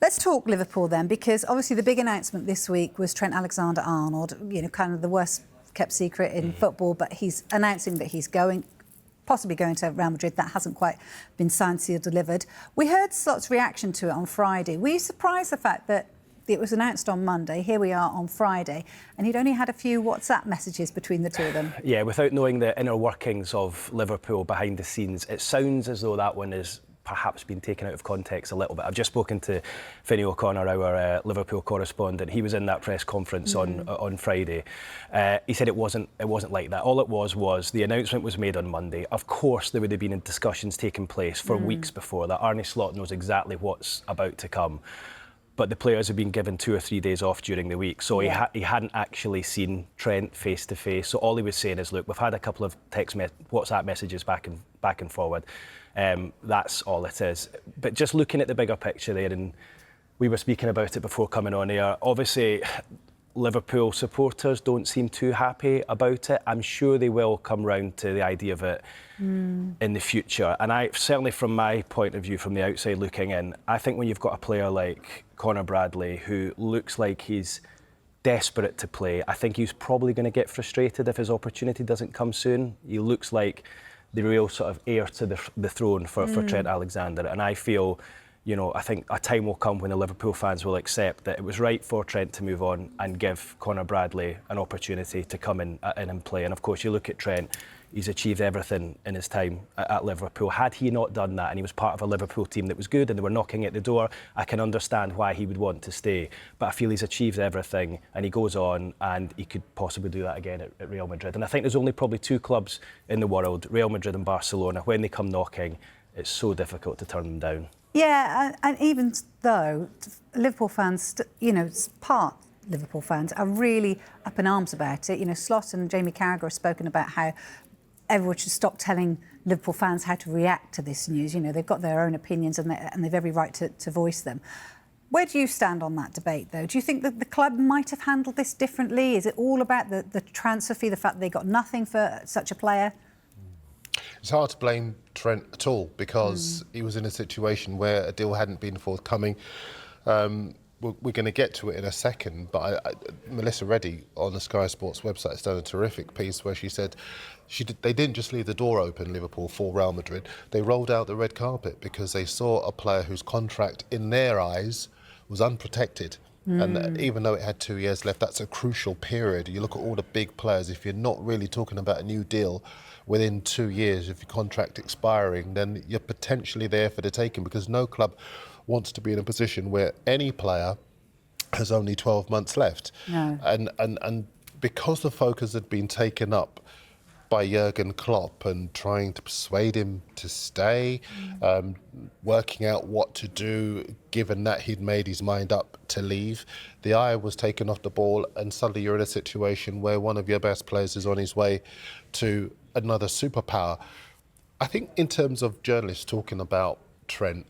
Let's talk Liverpool then, because obviously the big announcement this week was Trent Alexander-Arnold, kind of the worst kept secret in football, but he's announcing that he's possibly going to Real Madrid. That hasn't quite been signed, sealed, delivered. We heard Slot's reaction to it on Friday. Were you surprised the fact that it was announced on Monday, here we are on Friday, and he'd only had a few WhatsApp messages between the two of them? Yeah, without knowing the inner workings of Liverpool behind the scenes, it sounds as though that one is perhaps been taken out of context a little bit. I've just spoken to Finney O'Connor, our Liverpool correspondent. He was in that press conference on Friday. He said it wasn't like that. All it was the announcement was made on Monday. Of course, there would have been discussions taking place for weeks before that. Arne Slot knows exactly what's about to come. But the players have been given 2 or 3 days off during the week, so he hadn't actually seen Trent face to face. So all he was saying is, look, we've had a couple of WhatsApp messages back and forward. That's all it is. But just looking at the bigger picture there, and we were speaking about it before coming on air, obviously Liverpool supporters don't seem too happy about it. I'm sure they will come round to the idea of it in the future. And I certainly, from my point of view, from the outside looking in, I think when you've got a player like Conor Bradley, who looks like he's desperate to play, I think he's probably going to get frustrated if his opportunity doesn't come soon. He looks like the real sort of heir to the throne for Trent Alexander. And I feel, I think a time will come when the Liverpool fans will accept that it was right for Trent to move on and give Conor Bradley an opportunity to come in and play. And of course, you look at Trent, he's achieved everything in his time at Liverpool. Had he not done that, and he was part of a Liverpool team that was good and they were knocking at the door, I can understand why he would want to stay. But I feel he's achieved everything and he goes on, and he could possibly do that again at Real Madrid. And I think there's only probably 2 clubs in the world, Real Madrid and Barcelona. When they come knocking, it's so difficult to turn them down. Yeah, and even though Liverpool fans, part Liverpool fans are really up in arms about it. Slot and Jamie Carragher have spoken about how everyone should stop telling Liverpool fans how to react to this news. They've got their own opinions and they've every right to voice them. Where do you stand on that debate, though? Do you think that the club might have handled this differently? Is it all about the transfer fee, the fact that they got nothing for such a player? It's hard to blame Trent at all, because he was in a situation where a deal hadn't been forthcoming. We're going to get to it in a second, but Melissa Reddy on the Sky Sports website has done a terrific piece where she said they didn't just leave the door open, Liverpool, for Real Madrid. They rolled out the red carpet because they saw a player whose contract, in their eyes, was unprotected. And even though it had 2 years left, that's a crucial period. You look at all the big players, if you're not really talking about a new deal within 2 years, if your contract expiring, then you're potentially there for the taking, because no club wants to be in a position where any player has only 12 months left. No. And because the focus had been taken up by Jurgen Klopp and trying to persuade him to stay, working out what to do, given that he'd made his mind up to leave, the eye was taken off the ball, and suddenly you're in a situation where one of your best players is on his way to another superpower. I think in terms of journalists talking about Trent,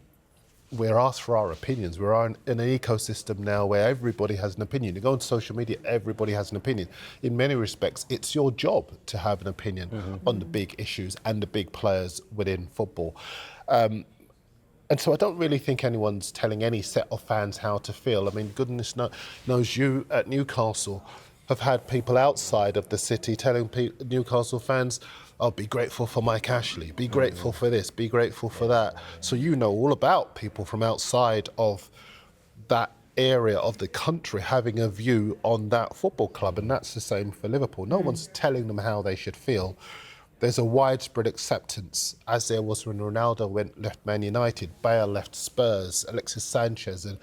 we're asked for our opinions. We're in an ecosystem now where everybody has an opinion. You go on social media, everybody has an opinion. In many respects, it's your job to have an opinion on the big issues and the big players within football. And so I don't really think anyone's telling any set of fans how to feel. I mean, goodness knows you at Newcastle have had people outside of the city telling Newcastle fans, oh, be grateful for Mike Ashley, be grateful for this, be grateful for that. So you know all about people from outside of that area of the country having a view on that football club, and that's the same for Liverpool. No one's telling them how they should feel. There's a widespread acceptance, as there was when Ronaldo left Man United, Bale left Spurs, Alexis Sanchez and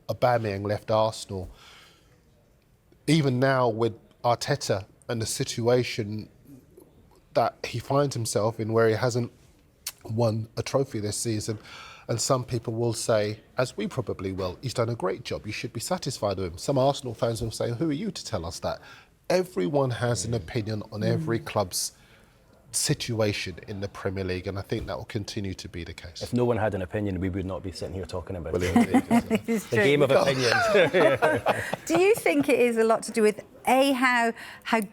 Aubameyang left Arsenal. Even now with Arteta and the situation that he finds himself in, where he hasn't won a trophy this season, and some people will say, as we probably will, he's done a great job, you should be satisfied with him. Some Arsenal fans will say, who are you to tell us that? Everyone has an opinion on every club's situation in the Premier League, and I think that will continue to be the case. If no one had an opinion, we would not be sitting here talking about it. The game of opinions. Do you think it is a lot to do with how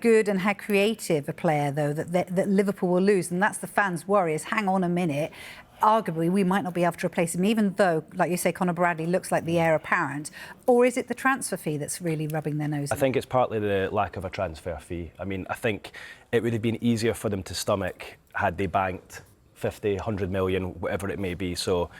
good and how creative a player, though, that Liverpool will lose? And that's the fans' worry, is hang on a minute. arguably we might not be able to replace him, even though, like you say, Conor Bradley looks like the heir apparent? Or is it the transfer fee that's really rubbing their nose in? I think it's partly the lack of a transfer fee. I mean, I think it would have been easier for them to stomach had they banked 50, 100 million, whatever it may be. So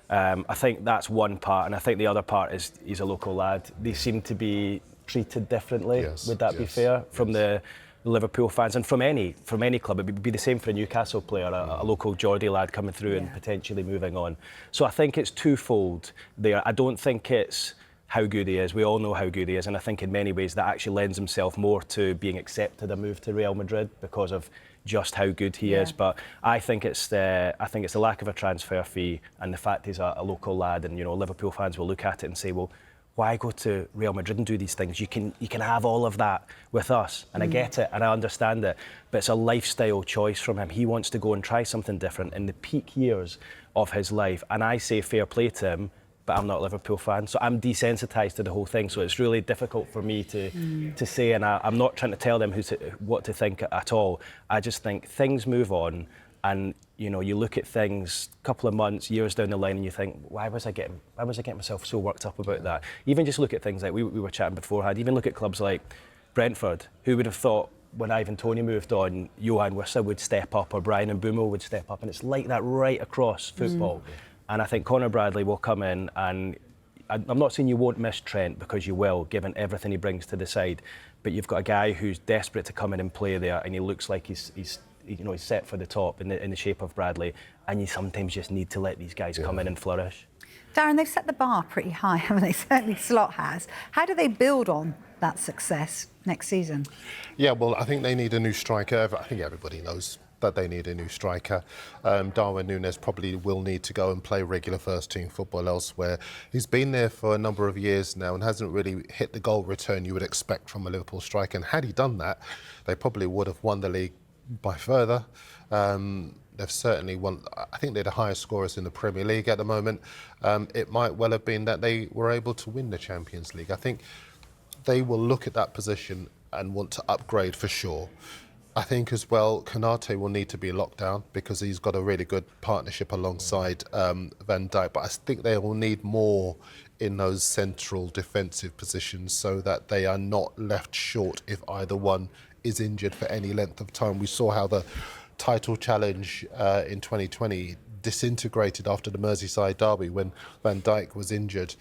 I think that's one part, and I think the other part is he's a local lad. They seem to be treated differently. Yes, would that be fair from the Liverpool fans and from any club? It would be the same for a Newcastle player, a local Geordie lad coming through and potentially moving on. So I think it's twofold there. I don't think it's how good he is. We all know how good he is, and I think in many ways that actually lends himself more to being accepted a move to Real Madrid because of just how good he is. But I think it's the lack of a transfer fee and the fact he's a local lad, and Liverpool fans will look at it and say, well, why go to Real Madrid and do these things? You can have all of that with us. And I get it and I understand it, but it's a lifestyle choice from him. He wants to go and try something different in the peak years of his life. And I say fair play to him, but I'm not a Liverpool fan, so I'm desensitised to the whole thing. So it's really difficult for me to say, and I'm not trying to tell them what to think at all. I just think things move on, and you look at things a couple of months, years down the line, and you think, why was I getting myself so worked up about that? Even just look at things like we were chatting beforehand. Even look at clubs like Brentford. Who would have thought when Ivan Toney moved on, Johan Wissa would step up or Brian Mbeumo would step up, and it's like that right across football. And I think Conor Bradley will come in, and I'm not saying you won't miss Trent, because you will, given everything he brings to the side. But you've got a guy who's desperate to come in and play there, and he looks like he's set for the top in the shape of Bradley. And you sometimes just need to let these guys come in and flourish. Darren, they've set the bar pretty high, haven't they? Certainly Slot has. How do they build on that success next season? Yeah, well, I think they need a new striker. I think everybody knows that they need a new striker. Darwin Núñez probably will need to go and play regular first-team football elsewhere. He's been there for a number of years now and hasn't really hit the goal return you would expect from a Liverpool striker. And had he done that, they probably would have won the league by further. They've certainly won. I think they're the highest scorers in the Premier League at the moment. It might well have been that they were able to win the Champions League. I think they will look at that position and want to upgrade for sure. I think as well, Konate will need to be locked down because he's got a really good partnership alongside Van Dijk. But I think they will need more in those central defensive positions so that they are not left short if either one is injured for any length of time. We saw how the title challenge in 2020 disintegrated after the Merseyside derby when Van Dijk was injured.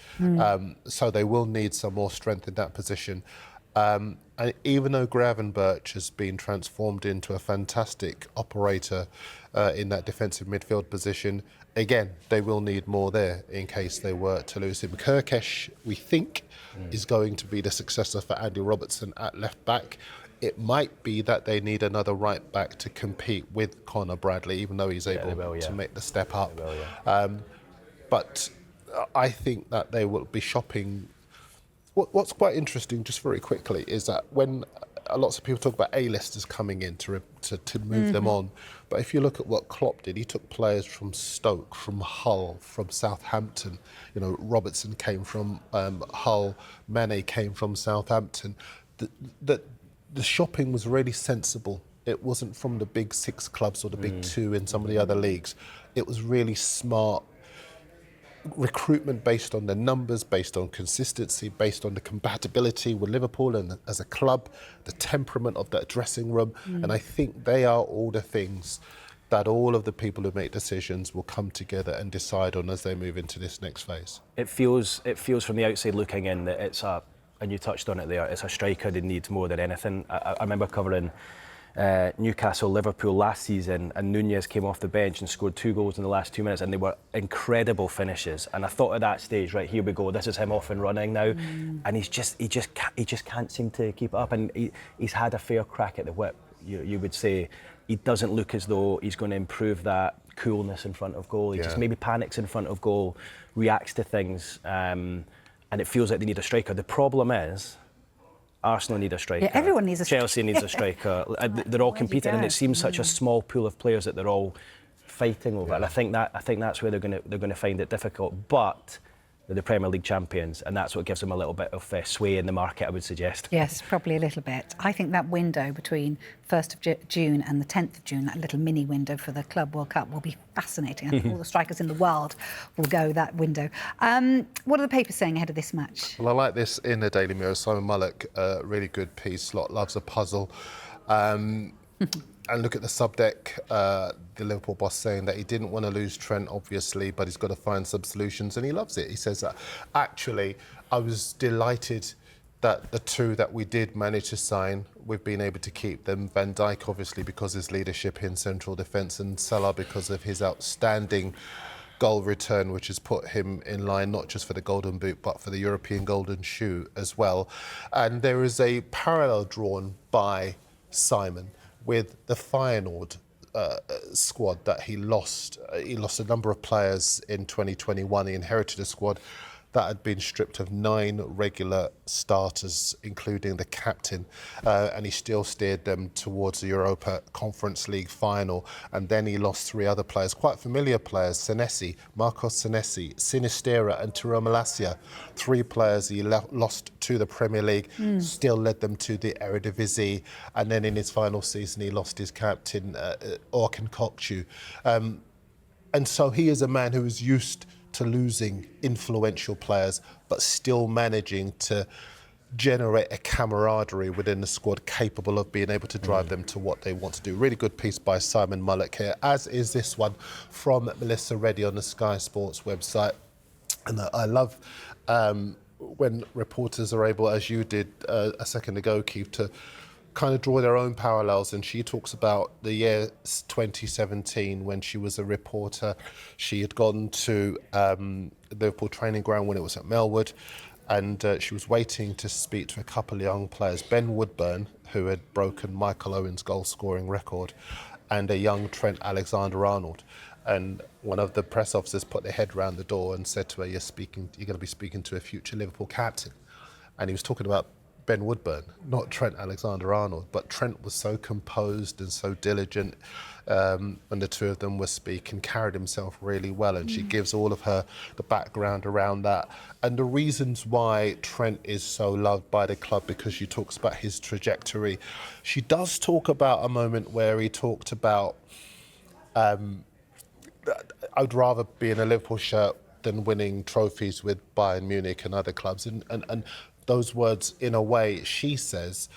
So they will need some more strength in that position. And even though Gravenberch has been transformed into a fantastic operator in that defensive midfield position, again, they will need more there in case they were to lose him. Kirkesh, we think, is going to be the successor for Andy Robertson at left back. It might be that they need another right back to compete with Conor Bradley, even though he's able to make the step up. But I think that they will be shopping. What's quite interesting, just very quickly, is that when lots of people talk about A-listers coming in to move them on, but if you look at what Klopp did, he took players from Stoke, from Hull, from Southampton. Robertson came from Hull, Mane came from Southampton. The shopping was really sensible. It wasn't from the big six clubs or the big two in some of the other leagues. It was really smart recruitment based on the numbers, based on consistency, based on the compatibility with Liverpool and as a club, the temperament of that dressing room. And I think they are all the things that all of the people who make decisions will come together and decide on as they move into this next phase. It feels from the outside looking in that it's and you touched on it there, it's a striker they need more than anything. I remember covering Newcastle Liverpool last season, and Núñez came off the bench and scored 2 goals in the last 2 minutes, and they were incredible finishes. And I thought at that stage, right, here we go, this is him off and running now, and he just can't seem to keep it up. And he's had a fair crack at the whip. You would say he doesn't look as though he's going to improve that coolness in front of goal. He just maybe panics in front of goal, reacts to things, and it feels like they need a striker. The problem is, Arsenal need a striker. Yeah, everyone needs a striker. Chelsea needs a striker. They're all competing, and it seems such a small pool of players that they're all fighting over. And I think that's where they're going to find it difficult. But They're the Premier League champions, and that's what gives them a little bit of sway in the market, I would suggest. Yes, probably a little bit. I think that window between 1st of June and the 10th of June, that little mini window for the Club World Cup, will be fascinating. I think all the strikers in the world will go that window. What are the papers saying ahead of this match? Well, I like this in the Daily Mirror. Simon Mullock, really good piece. Slot loves a puzzle. And look at the subdeck, the Liverpool boss saying that he didn't want to lose Trent, obviously, but he's got to find some solutions, and he loves it. He says that, actually, I was delighted that the two that we did manage to sign, we've been able to keep them. Van Dijk, obviously, because of his leadership in central defence, and Salah because of his outstanding goal return, which has put him in line not just for the Golden Boot, but for the European Golden Shoe as well. And there is a parallel drawn by Simon with the Feyenoord squad that he lost. He lost a number of players in 2021. He inherited a squad that had been stripped of 9 regular starters, including the captain, and he still steered them towards the Europa Conference League final. And then he lost 3 other players, quite familiar players: Senesi, Marcos Senesi, Sinistera and Tiro Malacia. 3 players he lost to the Premier League, still led them to the Eredivisie. And then in his final season, he lost his captain, Orkan Kokcu. And so he is a man who is used to losing influential players, but still managing to generate a camaraderie within the squad capable of being able to drive them to what they want to do. Really good piece by Simon Mullock here, as is this one from Melissa Reddy on the Sky Sports website. And I love when reporters are able, as you did a second ago, Keith, to kind of draw their own parallels. And she talks about the year 2017 when she was a reporter. She had gone to the Liverpool training ground when it was at Melwood, and she was waiting to speak to a couple of young players, Ben Woodburn, who had broken Michael Owen's goal-scoring record, and a young Trent Alexander-Arnold. And one of the press officers put their head round the door and said to her, you're going to be speaking to a future Liverpool captain. And he was talking about Ben Woodburn, not Trent Alexander-Arnold. But Trent was so composed and so diligent when the two of them were speaking, carried himself really well. And she gives all of her the background around that and the reasons why Trent is so loved by the club, because she talks about his trajectory. She does talk about a moment where he talked about, I'd rather be in a Liverpool shirt than winning trophies with Bayern Munich and other clubs. And those words, in a way, she says,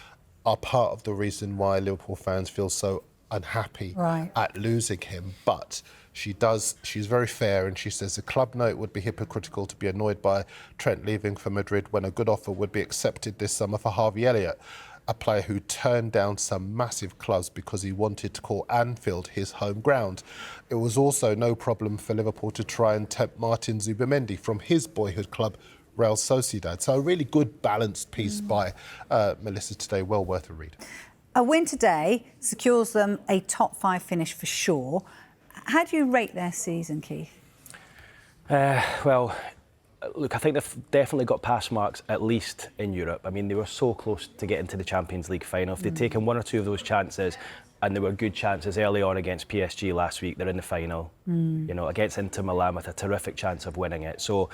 are part of the reason why Liverpool fans feel so unhappy at losing him. But she's very fair, and she says the club know it would be hypocritical to be annoyed by Trent leaving for Madrid when a good offer would be accepted this summer for Harvey Elliott, a player who turned down some massive clubs because he wanted to call Anfield his home ground. It was also no problem for Liverpool to try and tempt Martin Zubimendi from his boyhood club, Real Sociedad. So a really good balanced piece by Melissa today, well worth a read. A win today secures them a top 5 finish for sure. How do you rate their season, Keith? Well, look, I think they've definitely got pass marks, at least in Europe. I mean, they were so close to getting to the Champions League final. If they'd taken 1 or 2 of those chances, and there were good chances early on against PSG last week, they're in the final. You know, against Inter Milan with a terrific chance of winning it. So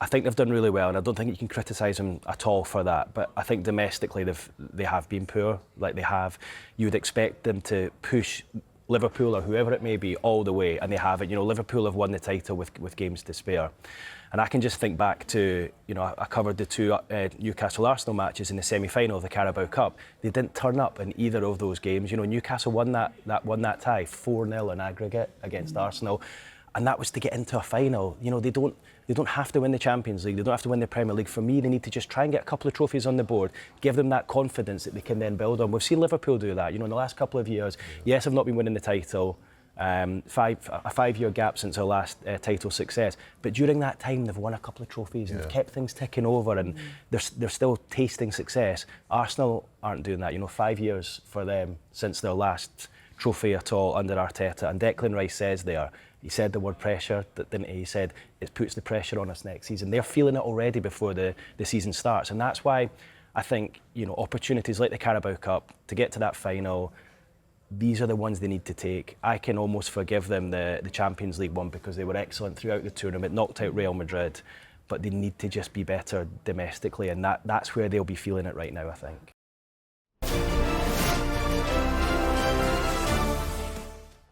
I think they've done really well, and I don't think you can criticise them at all for that. But I think domestically they have been poor, like they have. You would expect them to push Liverpool or whoever it may be all the way, and they haven't. You know, Liverpool have won the title with games to spare. And I can just think back to, you know, I covered the 2 Newcastle-Arsenal matches in the semi-final of the Carabao Cup. They didn't turn up in either of those games. You know, Newcastle won that tie 4-0 in aggregate against Arsenal, and that was to get into a final. You know, they don't have to win the Champions League. They don't have to win the Premier League. For me, they need to just try and get a couple of trophies on the board, give them that confidence that they can then build on. We've seen Liverpool do that. You know, in the last couple of years, yes, I've not been winning the title. A 5-year gap since our last title success, but during that time they've won a couple of trophies and they've kept things ticking over, and they're still tasting success. Arsenal aren't doing that. You know, 5 years for them since their last trophy at all under Arteta. And Declan Rice says there, he said the word pressure, didn't he? He said it puts the pressure on us next season. They're feeling it already before the season starts, and that's why I think, you know, opportunities like the Carabao Cup to get to that final, these are the ones they need to take. I can almost forgive them the Champions League one because they were excellent throughout the tournament, knocked out Real Madrid. but they need to just be better domestically, and that's where they'll be feeling it right now, I think.